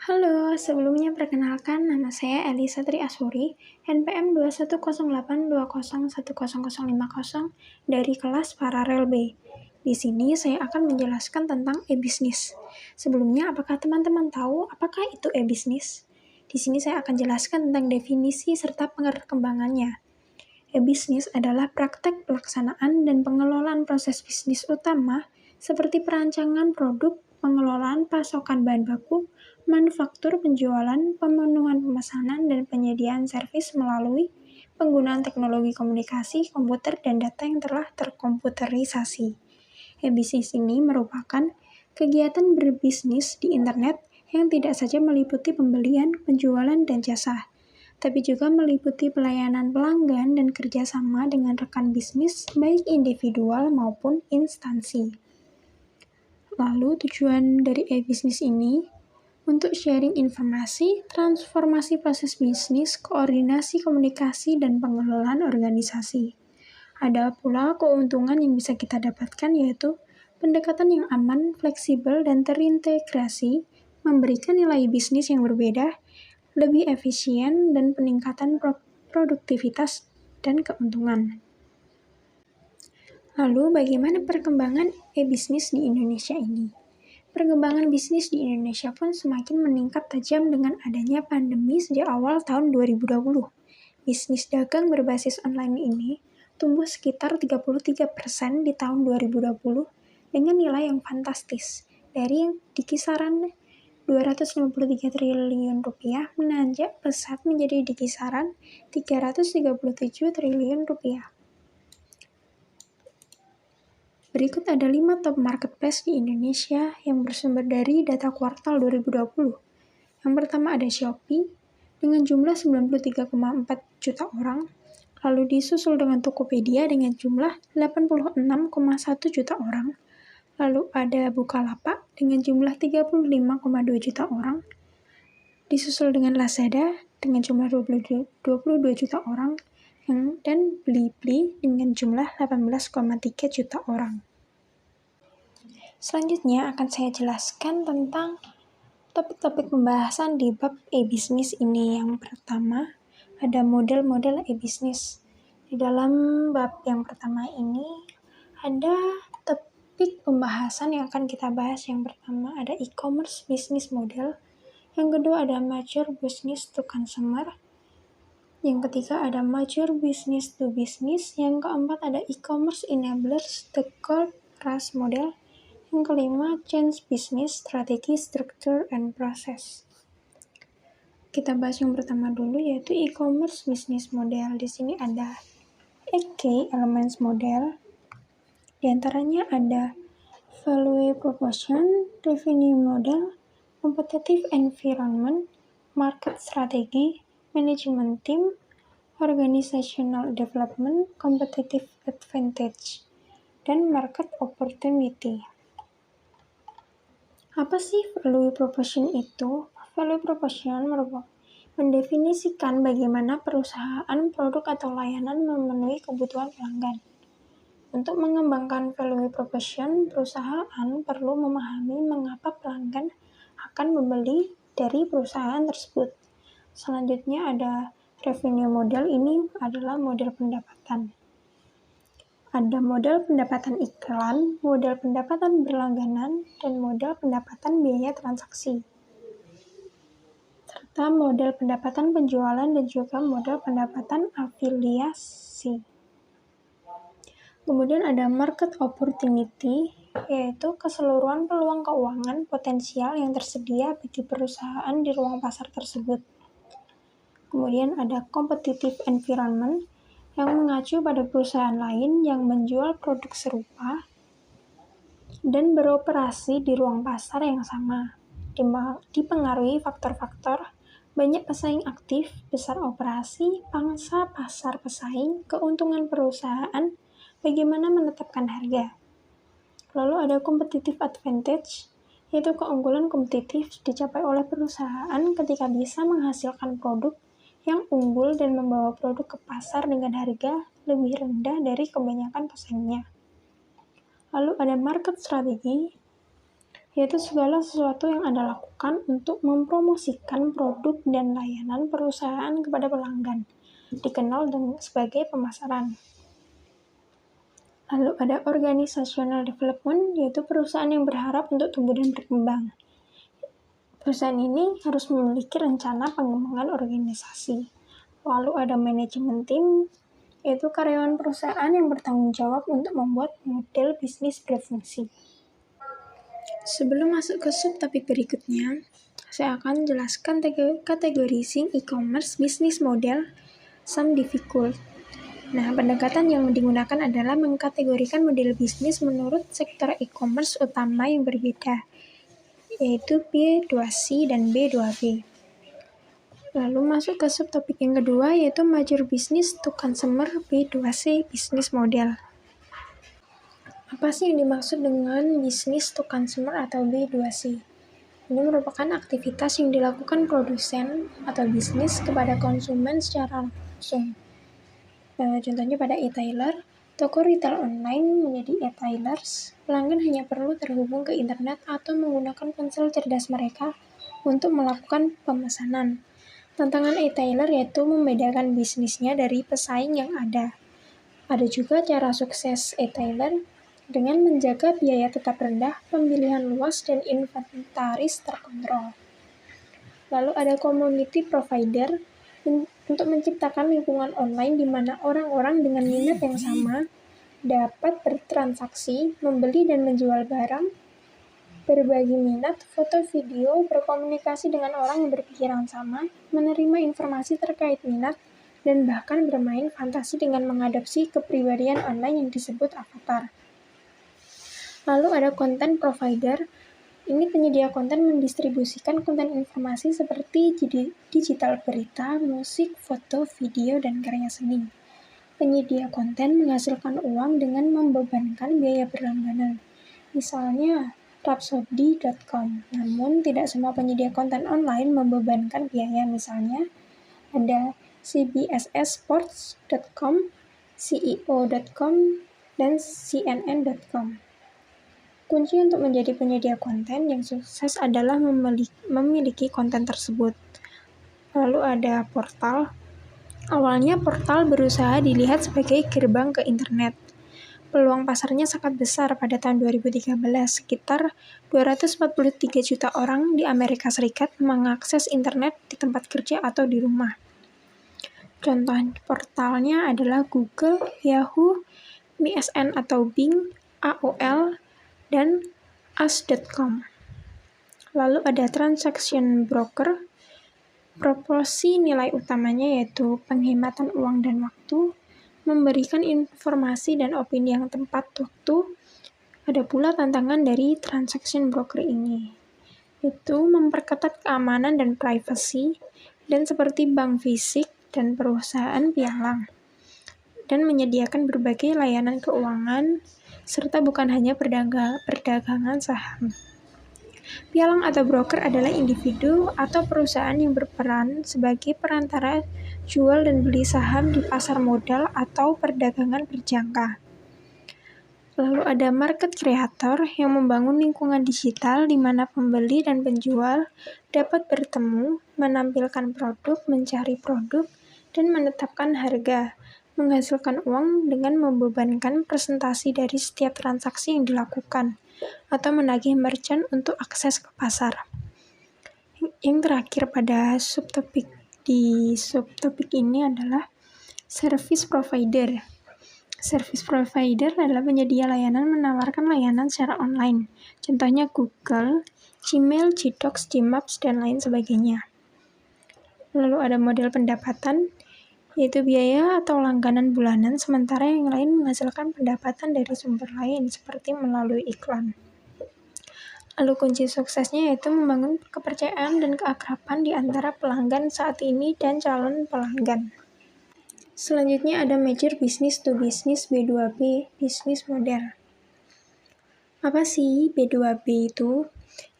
Halo, sebelumnya perkenalkan nama saya Elisa Tri Aswuri, NPM 21082010050 dari kelas Paralel B. Di sini saya akan menjelaskan tentang e-bisnis. Sebelumnya, apakah teman-teman tahu apakah itu e-bisnis? Di sini saya akan jelaskan tentang definisi serta perkembangannya. E-bisnis adalah praktek pelaksanaan dan pengelolaan proses bisnis utama seperti perancangan produk, pengelolaan pasokan bahan baku, manufaktur, penjualan, pemenuhan pemesanan, dan penyediaan servis melalui penggunaan teknologi komunikasi, komputer, dan data yang telah terkomputerisasi. E-bisnis ini merupakan kegiatan berbisnis di internet yang tidak saja meliputi pembelian, penjualan, dan jasa, tapi juga meliputi pelayanan pelanggan dan kerjasama dengan rekan bisnis baik individual maupun instansi. Lalu tujuan dari e-bisnis ini untuk sharing informasi, transformasi proses bisnis, koordinasi komunikasi, dan pengelolaan organisasi. Ada pula keuntungan yang bisa kita dapatkan yaitu pendekatan yang aman, fleksibel, dan terintegrasi, memberikan nilai bisnis yang berbeda, lebih efisien, dan peningkatan produktivitas dan keuntungan. Lalu, bagaimana perkembangan e-bisnis di Indonesia ini? Perkembangan bisnis di Indonesia pun semakin meningkat tajam dengan adanya pandemi sejak awal tahun 2020. Bisnis dagang berbasis online ini tumbuh sekitar 33% di tahun 2020 dengan nilai yang fantastis, dari yang di kisaran 253 triliun rupiah menanjak pesat menjadi di kisaran 337 triliun rupiah. Berikut ada 5 top marketplace di Indonesia yang bersumber dari data kuartal 2020. Yang pertama ada Shopee dengan jumlah 93,4 juta orang, lalu disusul dengan Tokopedia dengan jumlah 86,1 juta orang, lalu ada Bukalapak dengan jumlah 35,2 juta orang, disusul dengan Lazada dengan jumlah 22 juta orang, dan Blibli dengan jumlah 18,3 juta orang. Selanjutnya akan saya jelaskan tentang topik-topik pembahasan di bab e-bisnis ini. Yang pertama, ada model-model e-bisnis. Di dalam bab yang pertama ini, ada topik pembahasan yang akan kita bahas. Yang pertama, ada e-commerce business model. Yang kedua, ada mature business to consumer. Yang ketiga, ada mature business to business. Yang keempat, ada e-commerce enablers, the core RAS model. Yang kelima, change business, strategi, structure, and process. Kita bahas yang pertama dulu, yaitu e-commerce business model. Di sini ada key elements model. Di antaranya ada value proposition, revenue model, competitive environment, market strategy, management team, organizational development, competitive advantage, dan market opportunity. Apa sih value proposition itu? Value proposition mendefinisikan bagaimana perusahaan, produk, atau layanan memenuhi kebutuhan pelanggan. Untuk mengembangkan value proposition, perusahaan perlu memahami mengapa pelanggan akan membeli dari perusahaan tersebut. Selanjutnya ada revenue model. Ini adalah model pendapatan. Ada model pendapatan iklan, model pendapatan berlangganan, dan model pendapatan biaya transaksi. Serta model pendapatan penjualan dan juga model pendapatan afiliasi. Kemudian ada market opportunity, yaitu keseluruhan peluang keuangan potensial yang tersedia bagi perusahaan di ruang pasar tersebut. Kemudian ada competitive environment, yang mengacu pada perusahaan lain yang menjual produk serupa dan beroperasi di ruang pasar yang sama. Dipengaruhi faktor-faktor banyak pesaing aktif, besar operasi, pangsa pasar pesaing, keuntungan perusahaan, bagaimana menetapkan harga. Lalu ada competitive advantage, yaitu keunggulan kompetitif dicapai oleh perusahaan ketika bisa menghasilkan produk yang unggul dan membawa produk ke pasar dengan harga lebih rendah dari kebanyakan pesaingnya. Lalu ada market strategy, yaitu segala sesuatu yang Anda lakukan untuk mempromosikan produk dan layanan perusahaan kepada pelanggan, dikenal sebagai pemasaran. Lalu ada organizational development, yaitu perusahaan yang berharap untuk tumbuh dan berkembang. Perusahaan ini harus memiliki rencana pengembangan organisasi. Lalu ada manajemen tim, yaitu karyawan perusahaan yang bertanggung jawab untuk membuat model bisnis berfungsi. Sebelum masuk ke subtopik berikutnya, saya akan jelaskan categorizing e-commerce business model, some difficult. Nah, pendekatan yang digunakan adalah mengkategorikan model bisnis menurut sektor e-commerce utama yang berbeda, yaitu B2C dan B2B. Lalu masuk ke subtopik yang kedua, yaitu major business to consumer B2C business model. Apa sih yang dimaksud dengan business to consumer atau B2C? Ini merupakan aktivitas yang dilakukan produsen atau bisnis kepada konsumen secara langsung. Contohnya pada e-tailer, toko retail online menjadi e-tailers, pelanggan hanya perlu terhubung ke internet atau menggunakan ponsel cerdas mereka untuk melakukan pemesanan. Tantangan e-tailer yaitu membedakan bisnisnya dari pesaing yang ada. Ada juga cara sukses e-tailer dengan menjaga biaya tetap rendah, pemilihan luas, dan inventaris terkontrol. Lalu ada community provider, untuk menciptakan lingkungan online di mana orang-orang dengan minat yang sama dapat bertransaksi, membeli dan menjual barang, berbagi minat, foto video, berkomunikasi dengan orang yang berpikiran sama, menerima informasi terkait minat, dan bahkan bermain fantasi dengan mengadopsi kepribadian online yang disebut avatar. Lalu ada content provider. Ini penyedia konten mendistribusikan konten informasi seperti digital berita, musik, foto, video, dan karya seni. Penyedia konten menghasilkan uang dengan membebankan biaya berlangganan. Misalnya, Rhapsody.com. Namun, tidak semua penyedia konten online membebankan biaya. Misalnya, ada CBSSports.com, CEO.com, dan CNN.com. Kunci untuk menjadi penyedia konten yang sukses adalah memiliki konten tersebut. Lalu ada portal. Awalnya portal berusaha dilihat sebagai gerbang ke internet. Peluang pasarnya sangat besar pada tahun 2013, sekitar 243 juta orang di Amerika Serikat mengakses internet di tempat kerja atau di rumah. Contoh portalnya adalah Google, Yahoo, MSN atau Bing, AOL, dan As.com. Lalu ada transaction broker. Proporsi nilai utamanya yaitu penghematan uang dan waktu, memberikan informasi dan opini yang tepat waktu. Ada pula tantangan dari transaction broker ini, yaitu memperketat keamanan dan privasi, dan seperti bank fisik dan perusahaan pialang, dan menyediakan berbagai layanan keuangan, serta bukan hanya perdagangan saham. Pialang atau broker adalah individu atau perusahaan yang berperan sebagai perantara jual dan beli saham di pasar modal atau perdagangan berjangka. Lalu ada market creator yang membangun lingkungan digital di mana pembeli dan penjual dapat bertemu, menampilkan produk, mencari produk, dan menetapkan harga, menghasilkan uang dengan membebankan presentasi dari setiap transaksi yang dilakukan, atau menagih merchant untuk akses ke pasar. Yang terakhir pada subtopik ini adalah service provider. Service provider adalah penyedia layanan menawarkan layanan secara online. Contohnya Google, Gmail, Gdocs, Gmaps, dan lain sebagainya. Lalu ada model pendapatan, yaitu biaya atau langganan bulanan, sementara yang lain menghasilkan pendapatan dari sumber lain, seperti melalui iklan. Lalu kunci suksesnya yaitu membangun kepercayaan dan keakraban di antara pelanggan saat ini dan calon pelanggan. Selanjutnya ada major business to business B2B business model. Apa sih B2B itu?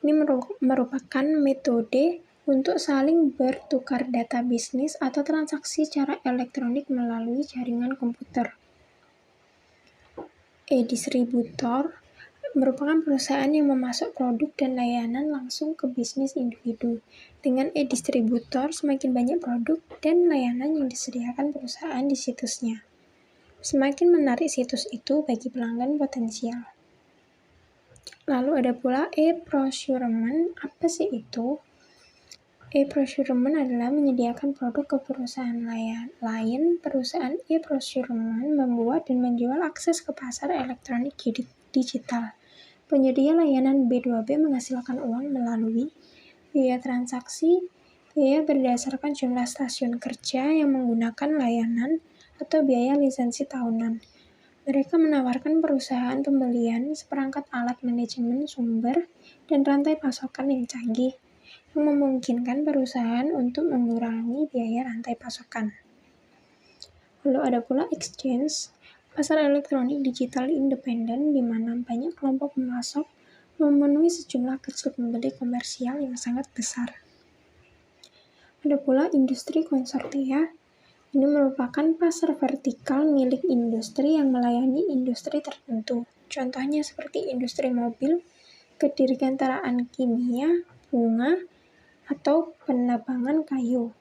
Ini merupakan metode untuk saling bertukar data bisnis atau transaksi secara elektronik melalui jaringan komputer. E-distributor merupakan perusahaan yang memasok produk dan layanan langsung ke bisnis individu. Dengan e-distributor, semakin banyak produk dan layanan yang disediakan perusahaan di situsnya. Semakin menarik situs itu bagi pelanggan potensial. Lalu ada pula e-procurement. Apa sih itu? E-procurement adalah menyediakan produk ke perusahaan lain. Perusahaan e-procurement membuat dan menjual akses ke pasar elektronik digital. Penyedia layanan B2B menghasilkan uang melalui biaya transaksi, biaya berdasarkan jumlah stasiun kerja yang menggunakan layanan, atau biaya lisensi tahunan. Mereka menawarkan perusahaan pembelian seperangkat alat manajemen sumber dan rantai pasokan yang canggih, yang memungkinkan perusahaan untuk mengurangi biaya rantai pasokan. Lalu ada pula exchange, pasar elektronik digital independen di mana banyak kelompok pemasok memenuhi sejumlah kecil pembeli komersial yang sangat besar. Ada pula industri konsortia. Ini merupakan pasar vertikal milik industri yang melayani industri tertentu. Contohnya seperti industri mobil, kedirgantaraan kimia, bunga, atau penebangan kayu.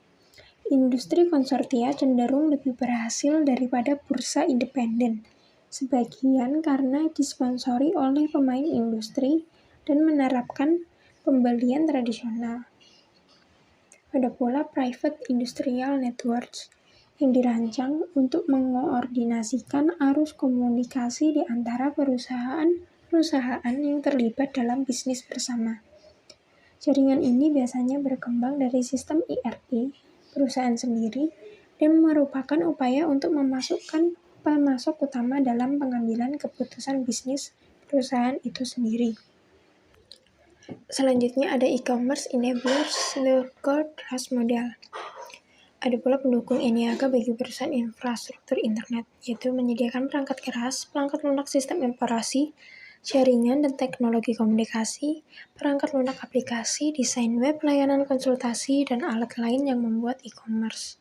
Industri konsortia cenderung lebih berhasil daripada bursa independen, sebagian karena disponsori oleh pemain industri dan menerapkan pembelian tradisional. Ada pula private industrial networks yang dirancang untuk mengoordinasikan arus komunikasi di antara perusahaan yang terlibat dalam bisnis bersama. Jaringan ini biasanya berkembang dari sistem ERP perusahaan sendiri dan merupakan upaya untuk memasukkan pemasok utama dalam pengambilan keputusan bisnis perusahaan itu sendiri. Selanjutnya ada e-commerce enablers low-code trust model. Ada pula pendukung e-niaga bagi perusahaan infrastruktur internet, yaitu menyediakan perangkat keras, perangkat lunak sistem operasi, jaringan dan teknologi komunikasi, perangkat lunak aplikasi, desain web, layanan konsultasi, dan alat lain yang membuat e-commerce.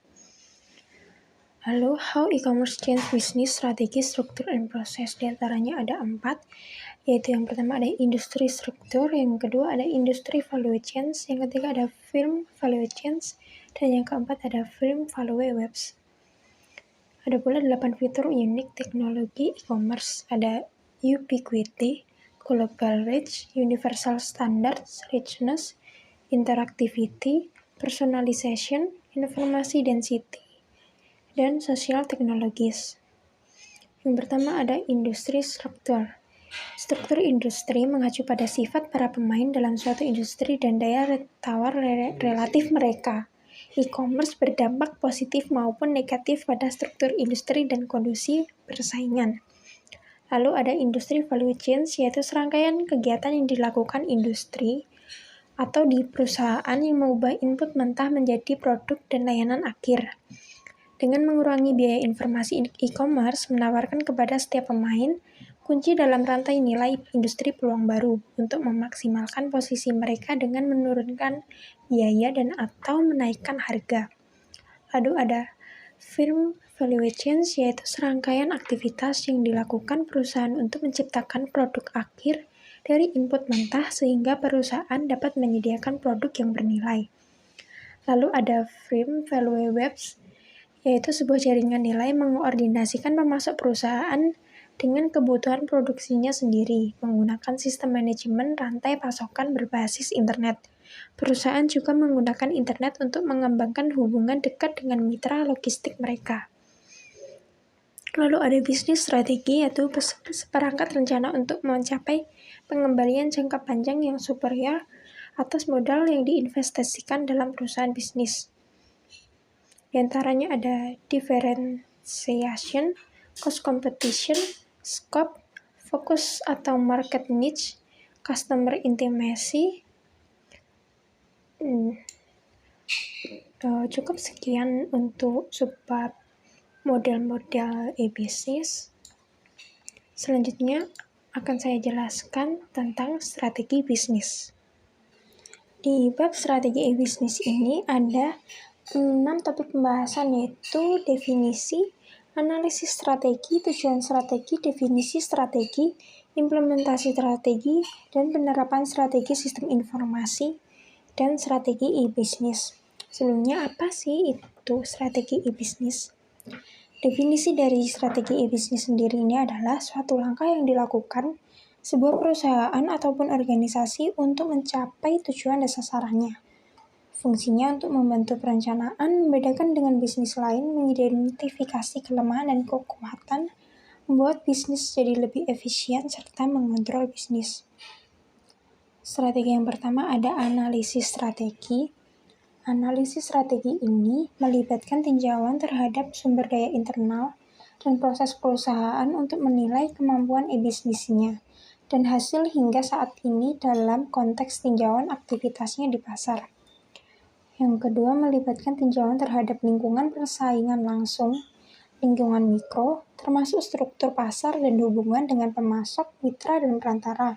Lalu, how e-commerce change business, strategi, struktur, and proses. Di antaranya ada 4, yaitu yang pertama ada industri struktur, yang kedua ada industri value chains, yang ketiga ada firm value chains, dan yang keempat ada firm value webs. Ada pula 8 fitur unik teknologi e-commerce. Ada ubiquity, global reach, universal standards, richness, interactivity, personalization, informasi density, dan social technologies. Yang pertama ada industri struktur. Struktur industri mengacu pada sifat para pemain dalam suatu industri dan daya tawar relatif mereka. E-commerce berdampak positif maupun negatif pada struktur industri dan kondisi persaingan. Lalu ada industri value chains, yaitu serangkaian kegiatan yang dilakukan industri atau di perusahaan yang mengubah input mentah menjadi produk dan layanan akhir. Dengan mengurangi biaya informasi, e-commerce menawarkan kepada setiap pemain kunci dalam rantai nilai industri peluang baru untuk memaksimalkan posisi mereka dengan menurunkan biaya dan atau menaikkan harga. Lalu ada firm value chains, yaitu serangkaian aktivitas yang dilakukan perusahaan untuk menciptakan produk akhir dari input mentah sehingga perusahaan dapat menyediakan produk yang bernilai. Lalu ada firm value webs, yaitu sebuah jaringan nilai mengoordinasikan pemasok perusahaan dengan kebutuhan produksinya sendiri, menggunakan sistem manajemen rantai pasokan berbasis internet. Perusahaan juga menggunakan internet untuk mengembangkan hubungan dekat dengan mitra logistik mereka. Lalu ada bisnis strategi, yaitu seperangkat rencana untuk mencapai pengembalian jangka panjang yang superior atas modal yang diinvestasikan dalam perusahaan bisnis. Di antaranya ada differentiation, cost competition, scope, fokus atau market niche, customer intimacy. Cukup sekian untuk subbab model-model e-bisnis. Selanjutnya akan saya jelaskan tentang strategi bisnis. Di bab strategi e-bisnis ini ada 6 topik pembahasan, yaitu definisi, analisis strategi, tujuan strategi, definisi strategi, implementasi strategi, dan penerapan strategi sistem informasi, dan strategi e-bisnis. Sebelumnya, apa sih itu strategi e-bisnis? Definisi dari strategi e-bisnis sendiri ini adalah suatu langkah yang dilakukan sebuah perusahaan ataupun organisasi untuk mencapai tujuan dan sasarannya. Fungsinya untuk membantu perencanaan, membedakan dengan bisnis lain, mengidentifikasi kelemahan dan kekuatan, membuat bisnis jadi lebih efisien, serta mengontrol bisnis. Strategi yang pertama ada analisis strategi. Analisis strategi ini melibatkan tinjauan terhadap sumber daya internal dan proses perusahaan untuk menilai kemampuan e-bisnisnya dan hasil hingga saat ini dalam konteks tinjauan aktivitasnya di pasar. Yang kedua, melibatkan tinjauan terhadap lingkungan persaingan langsung, lingkungan mikro, termasuk struktur pasar dan hubungan dengan pemasok, mitra, dan perantara.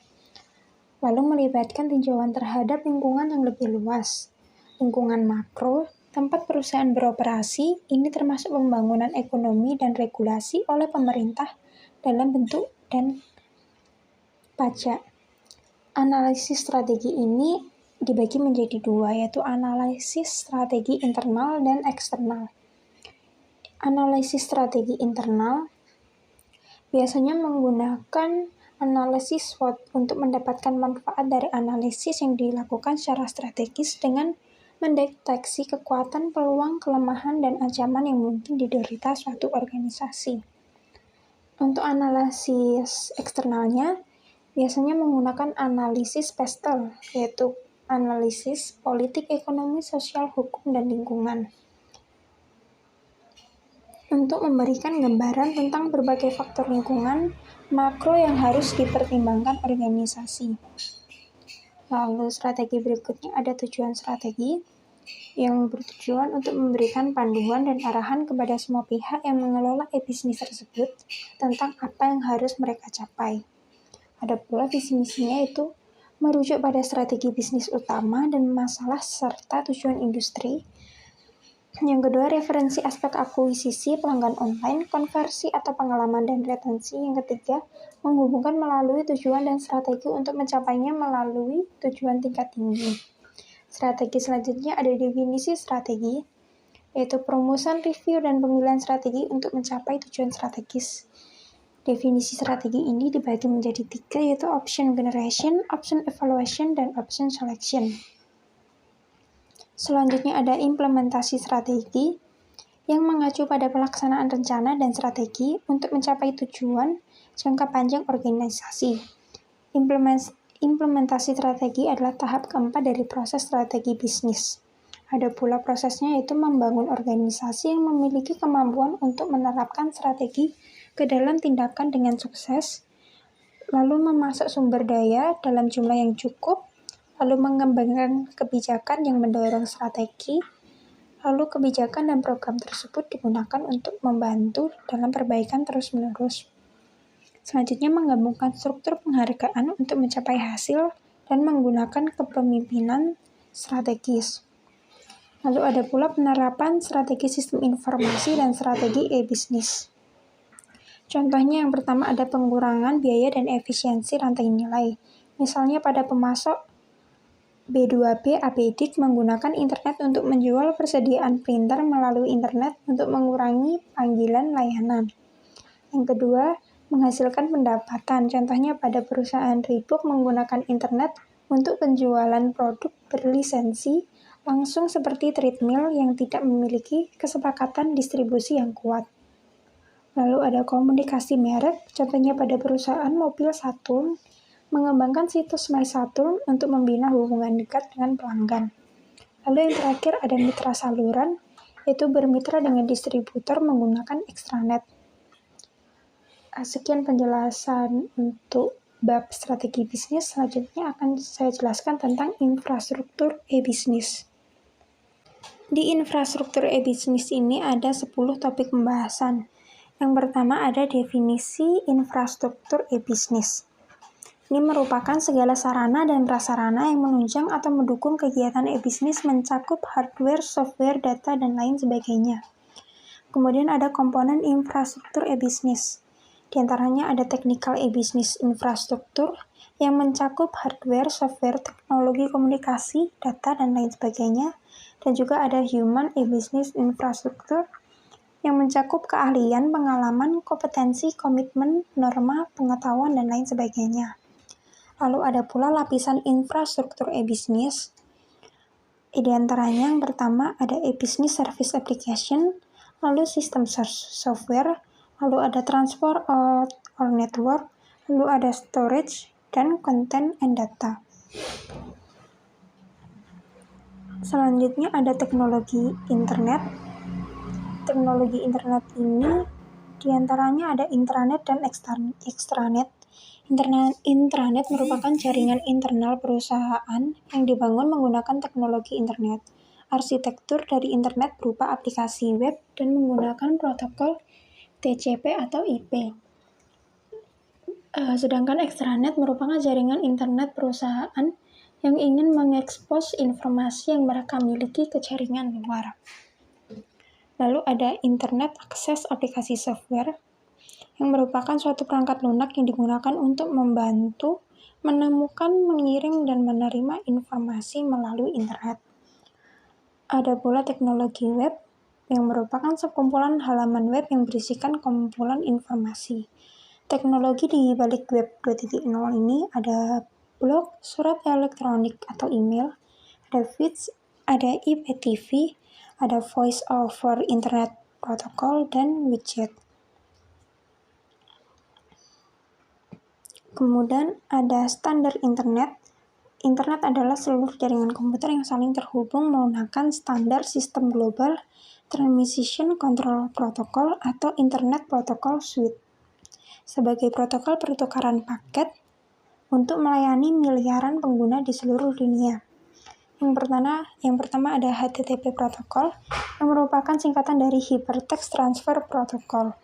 Lalu melibatkan tinjauan terhadap lingkungan yang lebih luas, lingkungan makro, tempat perusahaan beroperasi, ini termasuk pembangunan ekonomi dan regulasi oleh pemerintah dalam bentuk dan pajak. Analisis strategi ini dibagi menjadi dua, yaitu analisis strategi internal dan eksternal. Analisis strategi internal biasanya menggunakan analisis SWOT untuk mendapatkan manfaat dari analisis yang dilakukan secara strategis dengan mendeteksi kekuatan, peluang, kelemahan, dan ancaman yang mungkin diderita suatu organisasi. Untuk analisis eksternalnya, biasanya menggunakan analisis PESTEL, yaitu analisis politik, ekonomi, sosial, hukum, dan lingkungan, untuk memberikan gambaran tentang berbagai faktor lingkungan makro yang harus dipertimbangkan organisasi. Lalu strategi berikutnya ada tujuan strategi, yang bertujuan untuk memberikan panduan dan arahan kepada semua pihak yang mengelola e-bisnis tersebut tentang apa yang harus mereka capai. Ada pula visi misinya, yaitu merujuk pada strategi bisnis utama dan masalah serta tujuan industri. Yang kedua, referensi aspek akuisisi pelanggan online, konversi atau pengalaman dan retensi. Yang ketiga, menghubungkan melalui tujuan dan strategi untuk mencapainya melalui tujuan tingkat tinggi. Strategi selanjutnya ada definisi strategi, yaitu perumusan, review, dan pemilihan strategi untuk mencapai tujuan strategis. Definisi strategi ini dibagi menjadi 3, yaitu option generation, option evaluation, dan option selection. Selanjutnya ada implementasi strategi, yang mengacu pada pelaksanaan rencana dan strategi untuk mencapai tujuan jangka panjang organisasi. Implementasi strategi adalah tahap keempat dari proses strategi bisnis. Ada pula prosesnya, yaitu membangun organisasi yang memiliki kemampuan untuk menerapkan strategi ke dalam tindakan dengan sukses, lalu memasak sumber daya dalam jumlah yang cukup, lalu mengembangkan kebijakan yang mendorong strategi, lalu kebijakan dan program tersebut digunakan untuk membantu dalam perbaikan terus-menerus. Selanjutnya, menggabungkan struktur penghargaan untuk mencapai hasil dan menggunakan kepemimpinan strategis. Lalu ada pula penerapan strategi sistem informasi dan strategi e-bisnis. Contohnya yang pertama ada pengurangan biaya dan efisiensi rantai nilai. Misalnya pada pemasok B2B ABDIK menggunakan internet untuk menjual persediaan printer melalui internet untuk mengurangi panggilan layanan. Yang kedua, menghasilkan pendapatan. Contohnya pada perusahaan Reebok menggunakan internet untuk penjualan produk berlisensi langsung seperti treadmill yang tidak memiliki kesepakatan distribusi yang kuat. Lalu ada komunikasi merek. Contohnya pada perusahaan mobil Saturn mengembangkan situs My Saturn untuk membina hubungan dekat dengan pelanggan. Lalu yang terakhir ada mitra saluran, yaitu bermitra dengan distributor menggunakan extranet. Sekian penjelasan untuk bab strategi bisnis. Selanjutnya akan saya jelaskan tentang infrastruktur e-bisnis. Di infrastruktur e-bisnis ini ada 10 topik pembahasan. Yang pertama ada definisi infrastruktur e-bisnis. Ini merupakan segala sarana dan prasarana yang menunjang atau mendukung kegiatan e-bisnis mencakup hardware, software, data, dan lain sebagainya. Kemudian ada komponen infrastruktur e-bisnis. Di antaranya ada technical e-business infrastructure yang mencakup hardware, software, teknologi komunikasi, data, dan lain sebagainya. Dan juga ada human e-business infrastructure yang mencakup keahlian, pengalaman, kompetensi, komitmen, norma, pengetahuan, dan lain sebagainya. Lalu ada pula lapisan infrastruktur e-business. Di antaranya yang pertama ada e-business service application, lalu sistem software, lalu ada transport or network, lalu ada storage, dan content and data. Selanjutnya ada teknologi internet. Teknologi internet ini diantaranya ada intranet dan extranet. Intranet merupakan jaringan internal perusahaan yang dibangun menggunakan teknologi internet. Arsitektur dari internet berupa aplikasi web dan menggunakan protokol TCP atau IP. Sedangkan extranet merupakan jaringan internet perusahaan yang ingin mengekspos informasi yang mereka miliki ke jaringan luar. Lalu ada internet akses aplikasi software yang merupakan suatu perangkat lunak yang digunakan untuk membantu menemukan, mengirim, dan menerima informasi melalui internet. Ada pula teknologi web yang merupakan sekumpulan halaman web yang berisikan kumpulan informasi. Teknologi di balik web 2.0 ini ada blog, surat elektronik atau email, ada feeds, ada IPTV, ada voice over internet protocol, dan widget. Kemudian ada standar internet. Internet adalah seluruh jaringan komputer yang saling terhubung menggunakan standar sistem global transmission control protocol atau internet protocol suite sebagai protokol pertukaran paket untuk melayani miliaran pengguna di seluruh dunia. Yang pertama ada HTTP protocol yang merupakan singkatan dari Hypertext Transfer Protocol.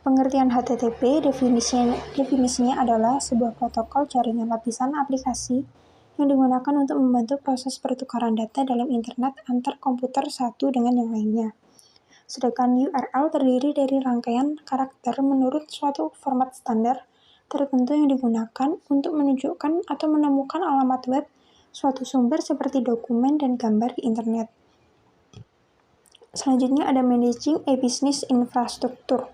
Pengertian HTTP definisinya adalah sebuah protokol jaringan lapisan aplikasi yang digunakan untuk membantu proses pertukaran data dalam internet antar komputer satu dengan yang lainnya. Sedangkan URL terdiri dari rangkaian karakter menurut suatu format standar tertentu yang digunakan untuk menunjukkan atau menemukan alamat web suatu sumber seperti dokumen dan gambar di internet. Selanjutnya ada managing e-business infrastructure.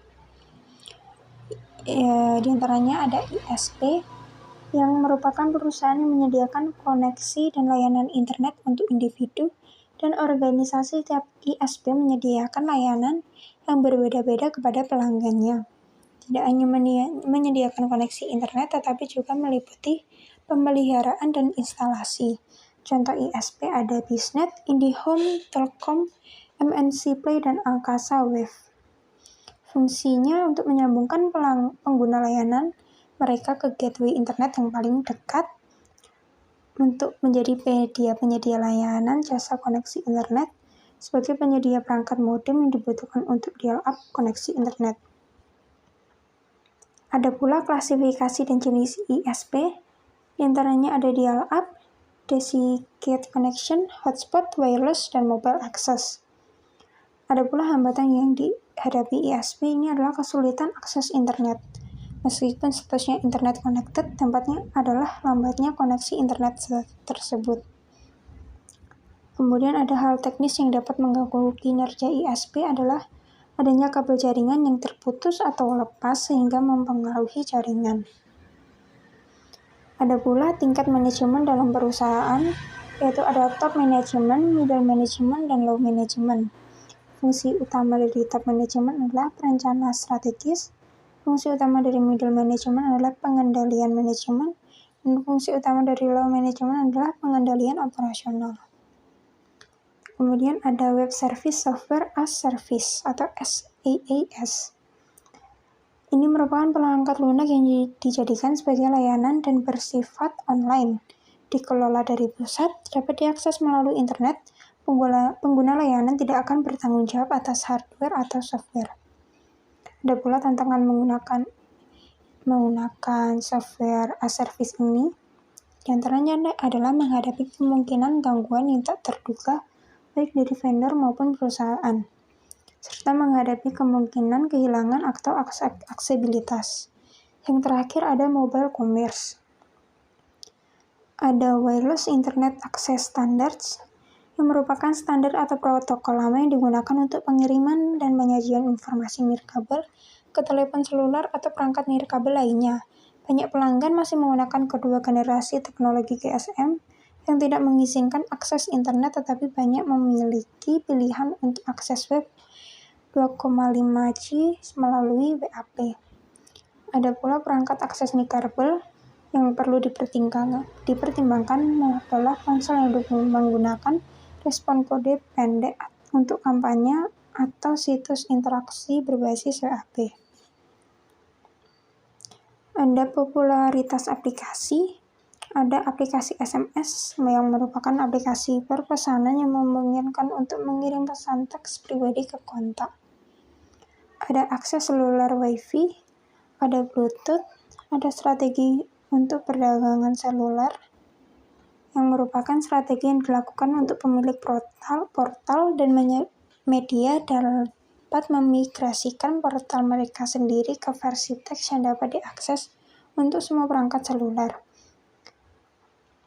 Di antaranya ada ISP yang merupakan perusahaan yang menyediakan koneksi dan layanan internet untuk individu dan organisasi. Tiap ISP menyediakan layanan yang berbeda-beda kepada pelanggannya. Tidak hanya menyediakan koneksi internet, tetapi juga meliputi pemeliharaan dan instalasi. Contoh ISP ada Biznet, IndiHome, Telkom, MNC Play, dan Angkasa Wave. Fungsinya untuk menyambungkan pengguna layanan mereka ke gateway internet yang paling dekat untuk menjadi penyedia layanan jasa koneksi internet sebagai penyedia perangkat modem yang dibutuhkan untuk dial-up koneksi internet. Ada pula klasifikasi dan jenis ISP, diantaranya ada dial-up, dedicated connection, hotspot, wireless, dan mobile access. Ada pula hambatan yang dihadapi ISP ini adalah kesulitan akses internet. Meskipun statusnya internet connected, dampaknya adalah lambatnya koneksi internet tersebut. Kemudian ada hal teknis yang dapat mengganggu kinerja ISP adalah adanya kabel jaringan yang terputus atau lepas sehingga mempengaruhi jaringan. Ada pula tingkat manajemen dalam perusahaan, yaitu ada top management, middle management, dan low management. Fungsi utama dari top management adalah perencanaan strategis, fungsi utama dari middle management adalah pengendalian manajemen, dan fungsi utama dari low management adalah pengendalian operasional. Kemudian ada Web Service Software as Service atau SaaS. Ini merupakan perangkat lunak yang dijadikan sebagai layanan dan bersifat online, dikelola dari pusat, dapat diakses melalui internet. Pengguna layanan tidak akan bertanggung jawab atas hardware atau software. Ada pula tantangan menggunakan software as service ini, diantaranya adalah menghadapi kemungkinan gangguan yang tak terduga baik dari vendor maupun perusahaan. serta menghadapi kemungkinan kehilangan atau aksesibilitas. Yang terakhir ada mobile commerce. Ada Wireless Internet Access Standards, yang merupakan standar atau protokol lama yang digunakan untuk pengiriman dan penyajian informasi nirkabel ke telepon seluler atau perangkat nirkabel lainnya. Banyak pelanggan masih menggunakan kedua generasi teknologi GSM yang tidak mengizinkan akses internet, tetapi banyak memiliki pilihan untuk akses web 2,5G melalui WAP. Ada pula perangkat akses nirkabel yang perlu dipertimbangkan adalah ponsel yang menggunakan respon kode pendek untuk kampanye atau situs interaksi berbasis WAP. Ada popularitas aplikasi. Ada aplikasi SMS yang merupakan aplikasi perpesanan yang memungkinkan untuk mengirim pesan teks pribadi ke kontak. Ada akses seluler Wi-Fi, ada Bluetooth, ada strategi untuk perdagangan seluler, yang merupakan strategi yang dilakukan untuk pemilik portal dan media dapat memigrasikan portal mereka sendiri ke versi teks yang dapat diakses untuk semua perangkat seluler.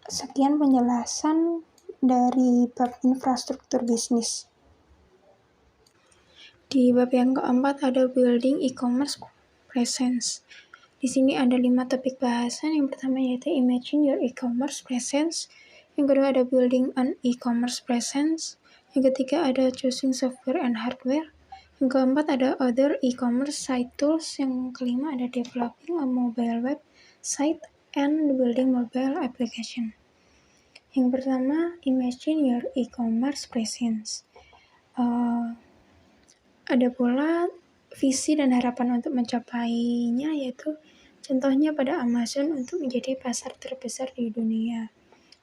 Sekian penjelasan dari bab infrastruktur bisnis. Di bab yang keempat ada building e-commerce presence. Di sini ada 5 topik bahasan. Yang pertama yaitu imagine your e-commerce presence. Yang kedua ada building an e-commerce presence. Yang ketiga ada choosing software and hardware. Yang keempat ada other e-commerce site tools. Yang kelima ada developing a mobile web site and building mobile application. Yang pertama, imagine your e-commerce presence. Ada pula visi dan harapan untuk mencapainya, yaitu contohnya pada Amazon untuk menjadi pasar terbesar di dunia.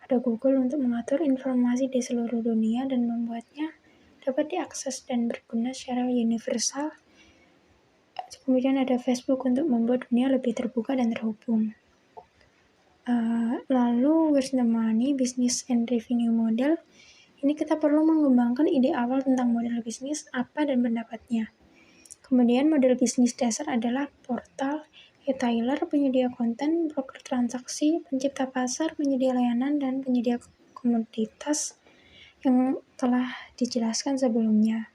Ada Google untuk mengatur informasi di seluruh dunia dan membuatnya dapat diakses dan berguna secara universal. Kemudian ada Facebook untuk membuat dunia lebih terbuka dan terhubung. Lalu where's the money, business and revenue model. Ini kita perlu mengembangkan ide awal tentang model bisnis, apa dan pendapatnya. Kemudian model bisnis dasar adalah portal, retailer, penyedia konten, broker transaksi, pencipta pasar, penyedia layanan, dan penyedia komoditas yang telah dijelaskan sebelumnya.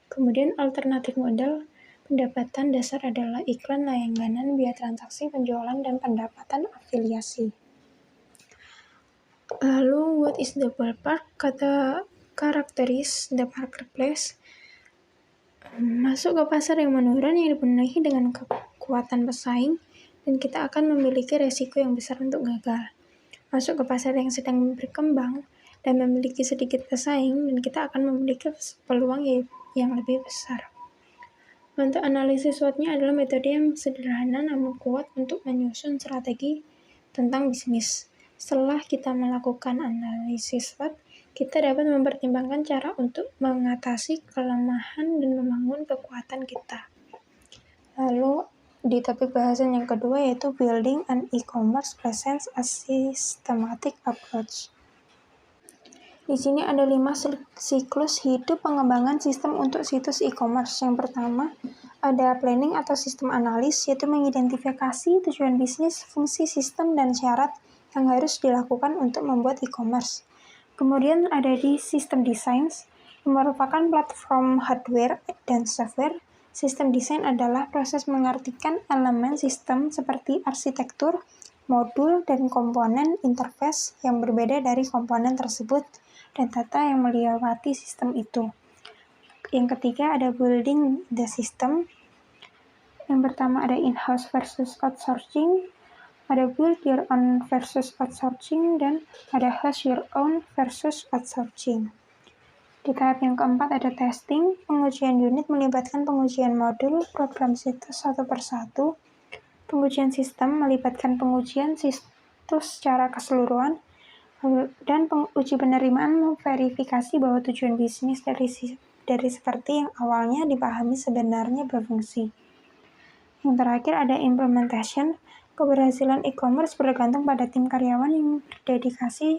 Kemudian alternatif model, pendapatan dasar adalah iklan, langganan, biaya transaksi, penjualan, dan pendapatan afiliasi. Lalu, what is the ballpark? Kata karakteris the marketplace. Masuk ke pasar yang menurun yang dipenuhi dengan kekuatan pesaing, dan kita akan memiliki resiko yang besar untuk gagal. Masuk ke pasar yang sedang berkembang dan memiliki sedikit pesaing, dan kita akan memiliki peluang yang lebih besar. Untuk analisis SWOT-nya adalah metode yang sederhana namun kuat untuk menyusun strategi tentang bisnis. Setelah kita melakukan analisis SWOT, kita dapat mempertimbangkan cara untuk mengatasi kelemahan dan membangun kekuatan kita. Lalu di topik bahasan yang kedua yaitu building an e-commerce presence a systematic approach. Di sini ada 5 siklus hidup pengembangan sistem untuk situs e-commerce. Yang pertama ada planning atau sistem analis, yaitu mengidentifikasi tujuan bisnis, fungsi sistem, dan syarat yang harus dilakukan untuk membuat e-commerce. Kemudian ada di sistem desain, yang merupakan platform hardware dan software. Sistem desain adalah proses mengartikan elemen sistem seperti arsitektur, modul, dan komponen interface yang berbeda dari komponen tersebut dan data yang melewati sistem itu. Yang ketiga ada building the system. Yang pertama ada in-house versus outsourcing, ada build your own versus outsourcing, dan ada host your own versus outsourcing. Di tahap yang keempat ada testing. Pengujian unit melibatkan pengujian modul, program situs satu persatu. Pengujian sistem melibatkan pengujian situs secara keseluruhan. Dan uji penerimaan memverifikasi bahwa tujuan bisnis dari seperti yang awalnya dipahami sebenarnya berfungsi. Yang terakhir ada implementation. Keberhasilan e-commerce bergantung pada tim karyawan yang berdedikasi,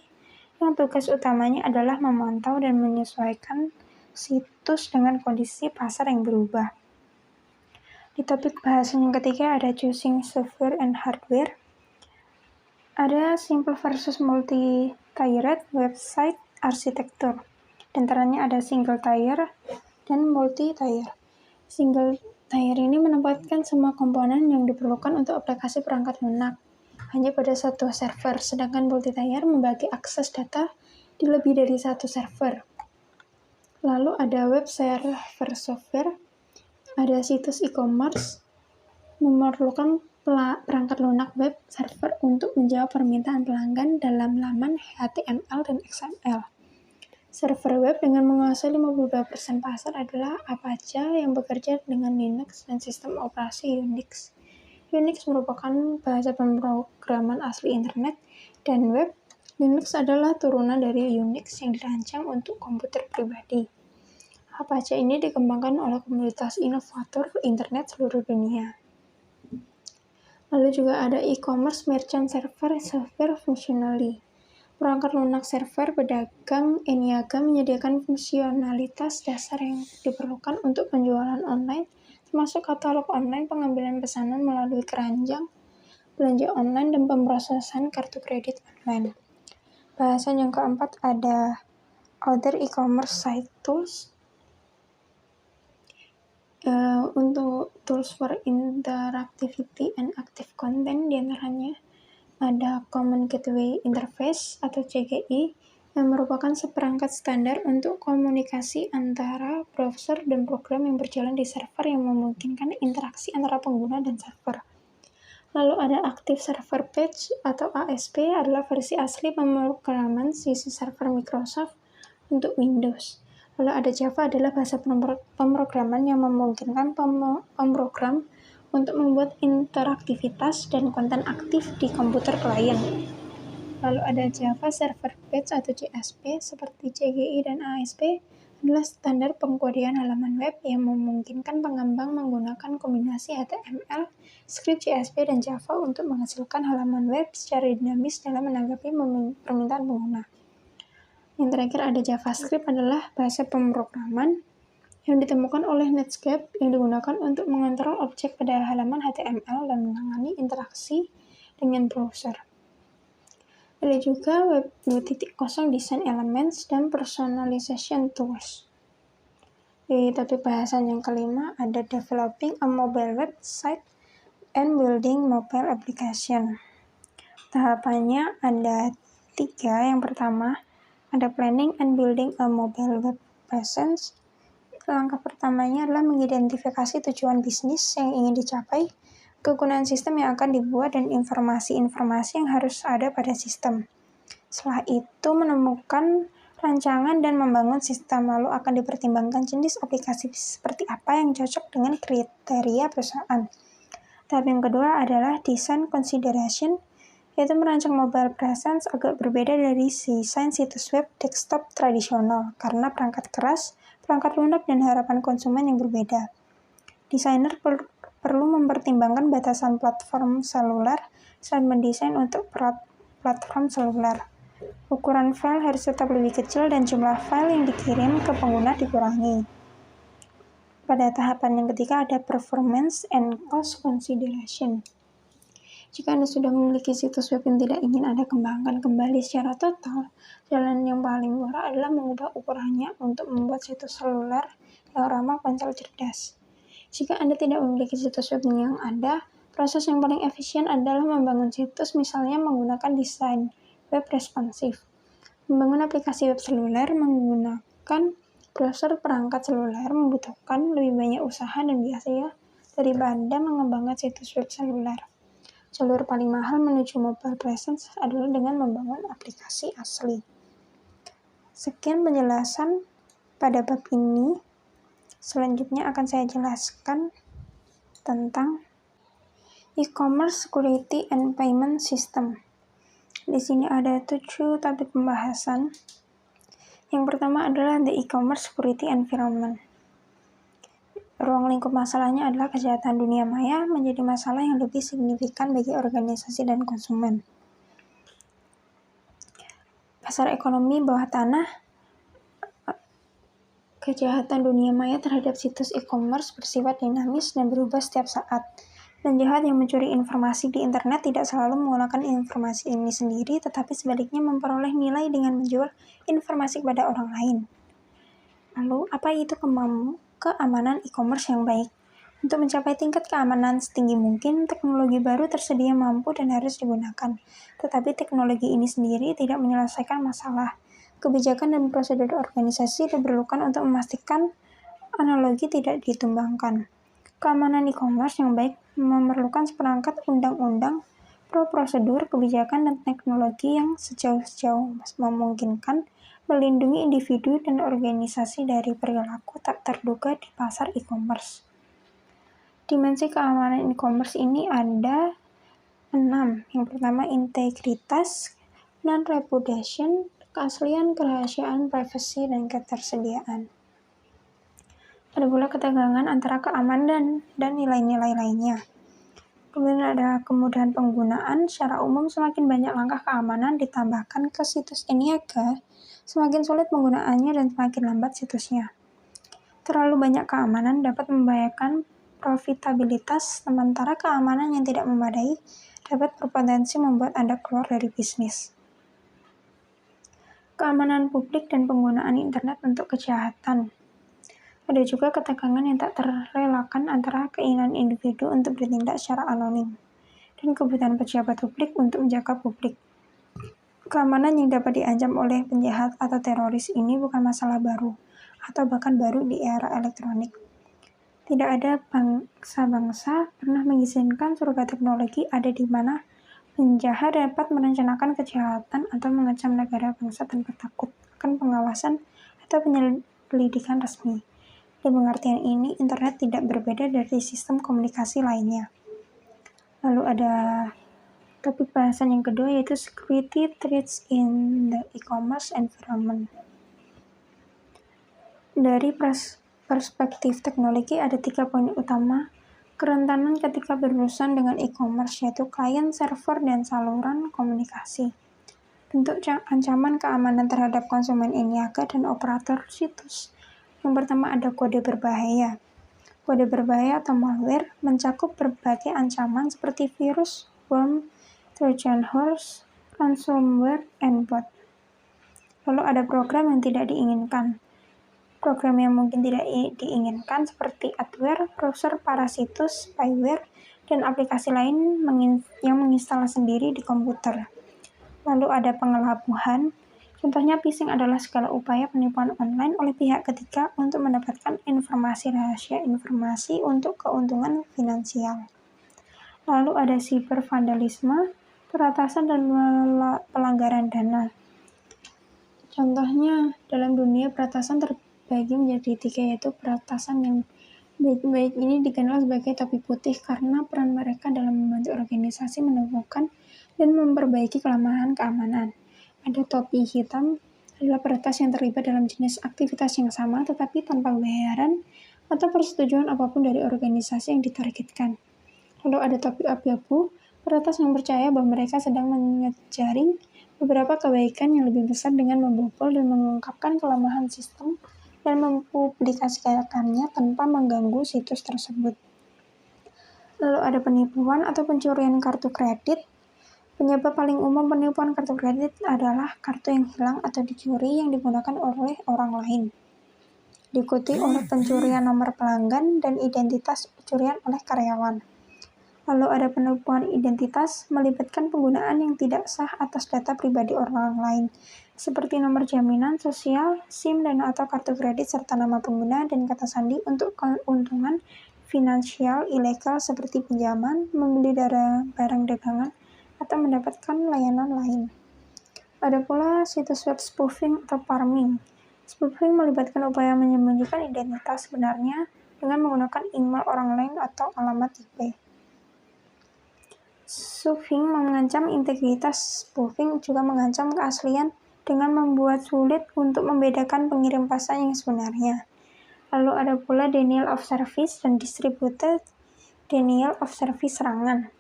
yang tugas utamanya adalah memantau dan menyesuaikan situs dengan kondisi pasar yang berubah. Di topik bahasan yang ketiga ada choosing software and hardware. Ada simple versus multi-tiered website architecture. Di antaranya ada single tier dan multi-tier. Single tier ini menempatkan semua komponen yang diperlukan untuk aplikasi perangkat lunak hanya pada satu server, sedangkan multi-tier membagi akses data di lebih dari satu server. Lalu ada web server software, ada situs e-commerce, memerlukan perangkat lunak web server untuk menjawab permintaan pelanggan dalam laman HTML dan XML. Server web dengan menguasai 52% pasar adalah Apache yang bekerja dengan Linux dan sistem operasi Unix. Unix merupakan bahasa pemrograman asli internet dan web. Linux adalah turunan dari Unix yang dirancang untuk komputer pribadi. Apache ini dikembangkan oleh komunitas inovator internet seluruh dunia. Lalu juga ada e-commerce merchant server software functionally. Perangkat lunak server pedagang e-niaga menyediakan fungsionalitas dasar yang diperlukan untuk penjualan online, termasuk katalog online, pengambilan pesanan melalui keranjang, belanja online, dan pemrosesan kartu kredit online. Bahasan yang keempat ada other e-commerce site tools. Untuk tools for interactivity and active content diantaranya ada Common Gateway Interface atau CGI yang merupakan seperangkat standar untuk komunikasi antara browser dan program yang berjalan di server yang memungkinkan interaksi antara pengguna dan server. Lalu ada Active Server Page atau ASP adalah versi asli pemrograman sisi server Microsoft untuk Windows. Lalu ada Java adalah bahasa pemrograman yang memungkinkan pemrogram untuk membuat interaktivitas dan konten aktif di komputer klien. Lalu ada Java Server Page atau JSP seperti CGI dan ASP adalah standar pengkodean halaman web yang memungkinkan pengembang menggunakan kombinasi HTML, script JSP, dan Java untuk menghasilkan halaman web secara dinamis dalam menanggapi permintaan pengguna. Yang terakhir ada JavaScript adalah bahasa pemrograman yang ditemukan oleh Netscape yang digunakan untuk mengontrol objek pada halaman HTML dan menangani interaksi dengan browser. Ada juga Web 2.0 Design Elements dan Personalization Tools. Di topik bahasan yang kelima ada Developing a Mobile Website and Building Mobile Application. Tahapannya ada 3. Yang pertama, ada Planning and Building a Mobile Web Presence. Langkah pertamanya adalah mengidentifikasi tujuan bisnis yang ingin dicapai, kegunaan sistem yang akan dibuat, dan informasi-informasi yang harus ada pada sistem. Setelah itu menemukan rancangan dan membangun sistem, lalu akan dipertimbangkan jenis aplikasi seperti apa yang cocok dengan kriteria perusahaan. Tahap yang kedua adalah Design Consideration, yaitu merancang mobile presence agak berbeda dari desain situs web desktop tradisional karena perangkat keras, perangkat lunak, dan harapan konsumen yang berbeda. Desainer perlu mempertimbangkan batasan platform seluler saat mendesain untuk platform seluler. Ukuran file harus tetap lebih kecil dan jumlah file yang dikirim ke pengguna dikurangi. Pada tahapan yang ketiga ada Performance and Cost Consideration. Jika Anda sudah memiliki situs web yang tidak ingin Anda kembangkan kembali secara total, jalan yang paling murah adalah mengubah ukurannya untuk membuat situs seluler yang ramah ponsel cerdas. Jika Anda tidak memiliki situs web yang ada, proses yang paling efisien adalah membangun situs, misalnya menggunakan desain web responsif. Membangun aplikasi web seluler menggunakan browser perangkat seluler membutuhkan lebih banyak usaha dan biaya daripada mengembangkan situs web seluler. Jalur paling mahal menuju mobile presence adalah dengan membangun aplikasi asli. Sekian penjelasan pada bab ini. Selanjutnya akan saya jelaskan tentang e-commerce security and payment system. Di sini ada 7 topik pembahasan. Yang pertama adalah the e-commerce security environment. Ruang lingkup masalahnya adalah kejahatan dunia maya menjadi masalah yang lebih signifikan bagi organisasi dan konsumen. Pasar ekonomi bawah tanah Kejahatan dunia maya terhadap situs e-commerce bersifat dinamis dan berubah setiap saat. Penjahat yang mencuri informasi di internet tidak selalu menggunakan informasi ini sendiri, tetapi sebaliknya memperoleh nilai dengan menjual informasi kepada orang lain. Lalu, apa itu keamanan e-commerce yang baik? Untuk mencapai tingkat keamanan setinggi mungkin, teknologi baru tersedia mampu dan harus digunakan. Tetapi teknologi ini sendiri tidak menyelesaikan masalah. Kebijakan dan prosedur organisasi diperlukan untuk memastikan analogi tidak ditumbangkan. Keamanan e-commerce yang baik memerlukan seperangkat undang-undang, prosedur, kebijakan, dan teknologi yang sejauh memungkinkan melindungi individu dan organisasi dari perilaku tak terduga di pasar e-commerce. Dimensi keamanan e-commerce ini ada 6. Yang pertama, integritas, non-repudiation, keaslian, kerahasiaan, privasi, dan ketersediaan. Ada pula ketegangan antara keamanan dan nilai-nilai lainnya. Kemudian ada kemudahan penggunaan. Secara umum, semakin banyak langkah keamanan ditambahkan ke situs e-niaga, semakin sulit penggunaannya dan semakin lambat situsnya. Terlalu banyak keamanan dapat membahayakan profitabilitas, sementara keamanan yang tidak memadai dapat berpotensi membuat Anda keluar dari bisnis. Keamanan publik dan penggunaan internet untuk kejahatan. Ada juga ketegangan yang tak terelakkan antara keinginan individu untuk bertindak secara anonim dan kebutuhan pejabat publik untuk menjaga publik. Keamanan yang dapat diancam oleh penjahat atau teroris ini bukan masalah baru, atau bahkan baru di era elektronik. Tidak ada bangsa-bangsa pernah mengizinkan surga teknologi ada di mana penjahat dapat merencanakan kejahatan atau mengecam negara bangsa tanpa takut akan pengawasan atau penyelidikan resmi. Di pengertian ini, internet tidak berbeda dari sistem komunikasi lainnya. Lalu ada topik bahasan yang kedua, yaitu security threats in the e-commerce environment. Dari perspektif teknologi ada 3 poin utama kerentanan ketika berurusan dengan e-commerce, yaitu klien, server, dan saluran komunikasi. Bentuk ancaman keamanan terhadap konsumen e-niaga dan operator situs. Yang pertama ada kode berbahaya. Kode berbahaya atau malware mencakup berbagai ancaman seperti virus, worm, Trojan horse, ransomware, and bot. Lalu ada program yang tidak diinginkan. Program yang mungkin tidak diinginkan seperti adware, browser parasitus, spyware, dan aplikasi lain yang menginstal sendiri di komputer. Lalu ada pengelabuhan. Contohnya phishing adalah segala upaya penipuan online oleh pihak ketiga untuk mendapatkan informasi rahasia informasi untuk keuntungan finansial. Lalu ada cyber vandalisme, peretasan dan pelanggaran dana. Contohnya dalam dunia peretasan terbagi menjadi 3, yaitu peretasan yang baik-baik ini dikenal sebagai topi putih karena peran mereka dalam membantu organisasi menemukan dan memperbaiki kelemahan keamanan. Ada topi hitam, adalah peretas yang terlibat dalam jenis aktivitas yang sama tetapi tanpa bayaran atau persetujuan apapun dari organisasi yang ditargetkan. Lalu ada topi abu-abu, peretas yang percaya bahwa mereka sedang mengejaring beberapa kebaikan yang lebih besar dengan membobol dan mengungkapkan kelemahan sistem dan mempublikasikannya tanpa mengganggu situs tersebut. Lalu ada penipuan atau pencurian kartu kredit. Penyebab paling umum penipuan kartu kredit adalah kartu yang hilang atau dicuri yang digunakan oleh orang lain. Diikuti oleh pencurian nomor pelanggan dan identitas pencurian oleh karyawan. Lalu ada penipuan identitas melibatkan penggunaan yang tidak sah atas data pribadi orang lain, seperti nomor jaminan sosial, SIM dan atau kartu kredit serta nama pengguna dan kata sandi untuk keuntungan finansial ilegal seperti pinjaman, membeli barang dagangan, atau mendapatkan layanan lain. Ada pula situs web spoofing atau farming. Spoofing melibatkan upaya menyembunyikan identitas sebenarnya dengan menggunakan email orang lain atau alamat IP. Spoofing mengancam integritas. Spoofing juga mengancam keaslian dengan membuat sulit untuk membedakan pengirim pesan yang sebenarnya. Lalu ada pula denial of service dan distributed denial of service serangan.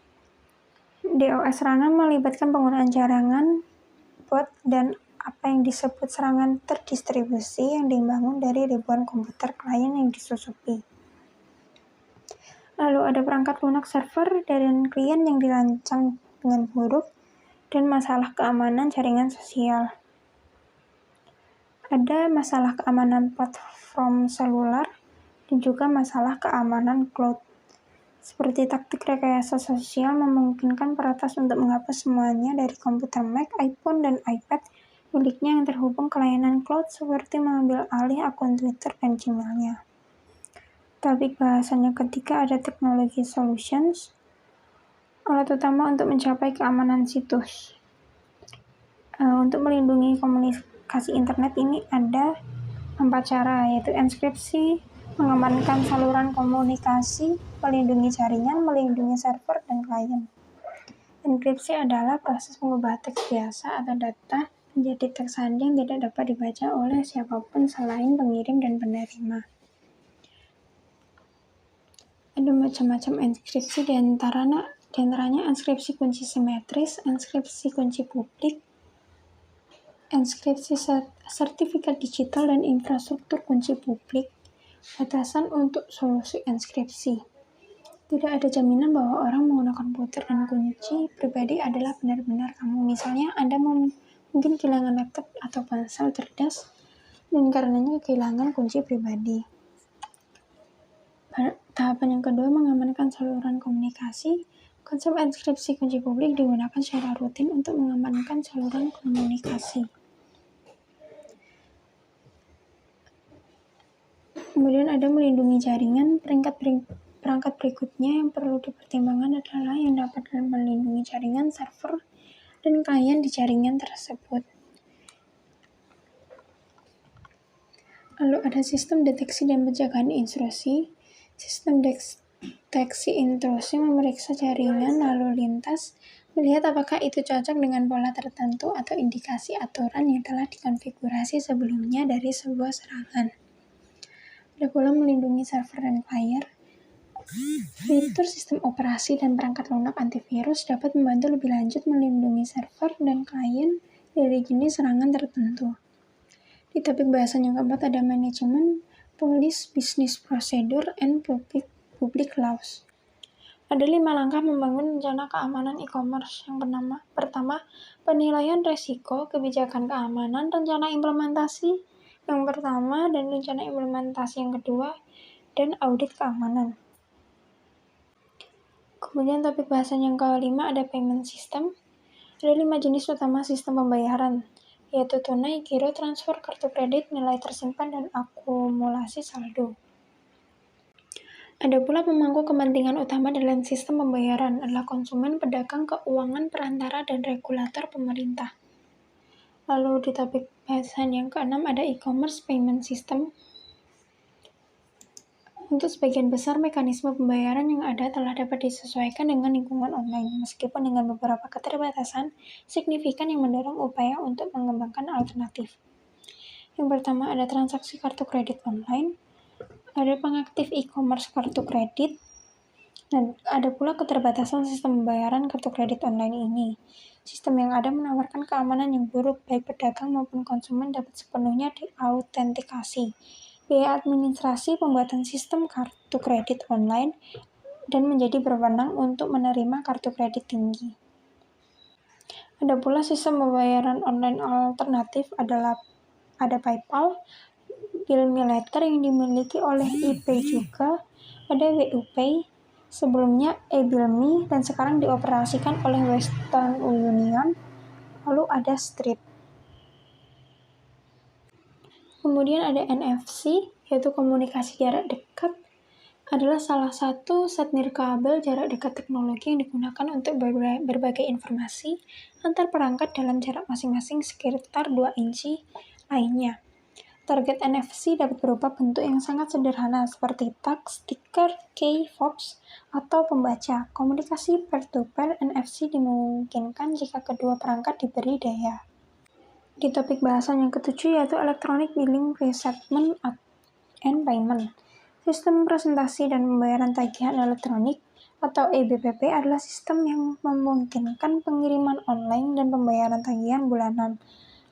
DOS serangan melibatkan penggunaan jaringan, bot, dan apa yang disebut serangan terdistribusi yang dibangun dari ribuan komputer klien yang disusupi. Lalu ada perangkat lunak server dan klien yang dirancang dengan buruk, dan masalah keamanan jaringan sosial. Ada masalah keamanan platform seluler dan juga masalah keamanan cloud. Seperti taktik rekayasa sosial memungkinkan peretas untuk menghapus semuanya dari komputer Mac, iPhone, dan iPad miliknya yang terhubung ke layanan cloud, seperti mengambil alih akun Twitter dan Gmail-nya. Tapi bahasanya ketika ada teknologi solutions, alat utama untuk mencapai keamanan situs. Untuk melindungi komunikasi internet ini ada 4 cara, yaitu enskripsi, mengamankan saluran komunikasi, melindungi jaringan, melindungi server, dan klien. Enkripsi adalah proses mengubah teks biasa atau data menjadi teks sandi yang tidak dapat dibaca oleh siapapun selain pengirim dan penerima. Ada macam-macam enkripsi, diantaranya enskripsi kunci simetris, enskripsi kunci publik, enskripsi sertifikat digital, dan infrastruktur kunci publik. Batasan untuk solusi enskripsi. Tidak ada jaminan bahwa orang menggunakan komputer dan kunci pribadi adalah benar-benar kamu. Misalnya, Anda mungkin kehilangan laptop atau ponsel cerdas dan karenanya kehilangan kunci pribadi. Tahapan yang kedua, mengamankan saluran komunikasi. Konsep enskripsi kunci publik digunakan secara rutin untuk mengamankan saluran komunikasi. Kemudian ada melindungi jaringan. Perangkat berikutnya yang perlu dipertimbangkan adalah yang dapat melindungi jaringan, server, dan klien di jaringan tersebut. Lalu ada sistem deteksi dan penjagaan intrusi. Sistem deteksi intrusi memeriksa jaringan lalu lintas, melihat apakah itu cocok dengan pola tertentu atau indikasi aturan yang telah dikonfigurasi sebelumnya dari sebuah serangan. Ada pula melindungi server dan klien. Fitur sistem operasi dan perangkat lunak antivirus dapat membantu lebih lanjut melindungi server dan klien dari jenis serangan tertentu. Di topik bahasan yang keempat ada manajemen, policy, business procedure, and public laws. Ada 5 langkah membangun rencana keamanan e-commerce. Yang pertama, penilaian resiko, kebijakan keamanan, rencana implementasi yang pertama, dan rencana implementasi yang kedua, dan audit keamanan. Kemudian topik bahasan yang kelima ada payment system. Ada 5 jenis utama sistem pembayaran, yaitu tunai, giro, transfer, kartu kredit, nilai tersimpan, dan akumulasi saldo. Ada pula pemangku kepentingan utama dalam sistem pembayaran adalah konsumen, pedagang, keuangan, perantara, dan regulator pemerintah. Lalu di topik bahasan yang keenam ada e-commerce payment system. Untuk sebagian besar mekanisme pembayaran yang ada telah dapat disesuaikan dengan lingkungan online, meskipun dengan beberapa keterbatasan signifikan yang mendorong upaya untuk mengembangkan alternatif. Yang pertama ada transaksi kartu kredit online, ada pengaktif e-commerce kartu kredit, dan ada pula keterbatasan sistem pembayaran kartu kredit online ini. Sistem yang ada menawarkan keamanan yang buruk, baik pedagang maupun konsumen dapat sepenuhnya diautentikasi. Biaya administrasi pembuatan sistem kartu kredit online dan menjadi berwenang untuk menerima kartu kredit tinggi. Ada pula sistem pembayaran online alternatif ada PayPal, Bill Me Later yang dimiliki oleh ePay juga, ada WU Pay, sebelumnya eBill Me, dan sekarang dioperasikan oleh Western Union, lalu ada Stripe. Kemudian ada NFC, yaitu komunikasi jarak dekat, adalah salah satu set nirkabel jarak dekat teknologi yang digunakan untuk berbagai informasi antar perangkat dalam jarak masing-masing sekitar 2 inci lainnya. Target NFC dapat berupa bentuk yang sangat sederhana seperti tag, stiker, key, fobs, atau pembaca. Komunikasi peer-to-peer NFC dimungkinkan jika kedua perangkat diberi daya. Di topik bahasan yang ketujuh yaitu Electronic Billing Presentment and Payment. Sistem presentasi dan pembayaran tagihan elektronik atau EBPP adalah sistem yang memungkinkan pengiriman online dan pembayaran tagihan bulanan.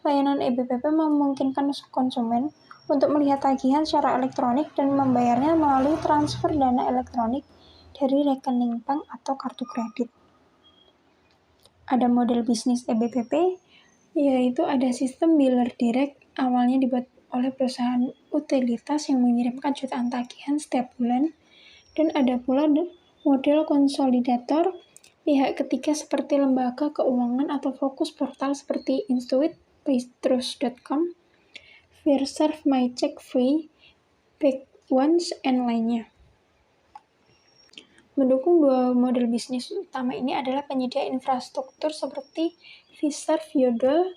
Layanan EBPP memungkinkan konsumen untuk melihat tagihan secara elektronik dan membayarnya melalui transfer dana elektronik dari rekening bank atau kartu kredit. Ada model bisnis EBPP, yaitu ada sistem biller direct, awalnya dibuat oleh perusahaan utilitas yang mengirimkan jutaan tagihan setiap bulan, dan ada pula model konsolidator, pihak ketiga seperti lembaga keuangan atau fokus portal seperti Intuit, Paytrust.com, Fiserv, MyCheck Free, Backone, and lainnya. Mendukung dua model bisnis utama ini adalah penyedia infrastruktur seperti Fiserv, Yodel,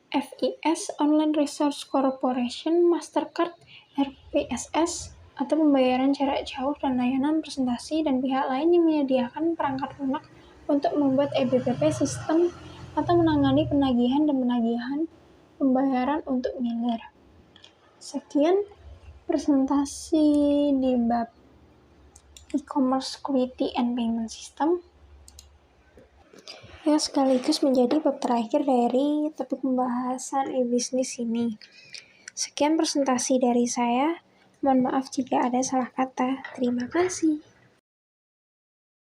FIS, Online Resource Corporation, Mastercard, RPSS, atau pembayaran jarak jauh dan layanan presentasi, dan pihak lain yang menyediakan perangkat lunak untuk membuat EBPP sistem atau menangani penagihan dan penagihan pembayaran untuk biller. Sekian presentasi di bab e-commerce security and payment system yang sekaligus menjadi bab terakhir dari topik pembahasan e-bisnis ini. Sekian presentasi dari saya. Mohon maaf jika ada salah kata. Terima kasih.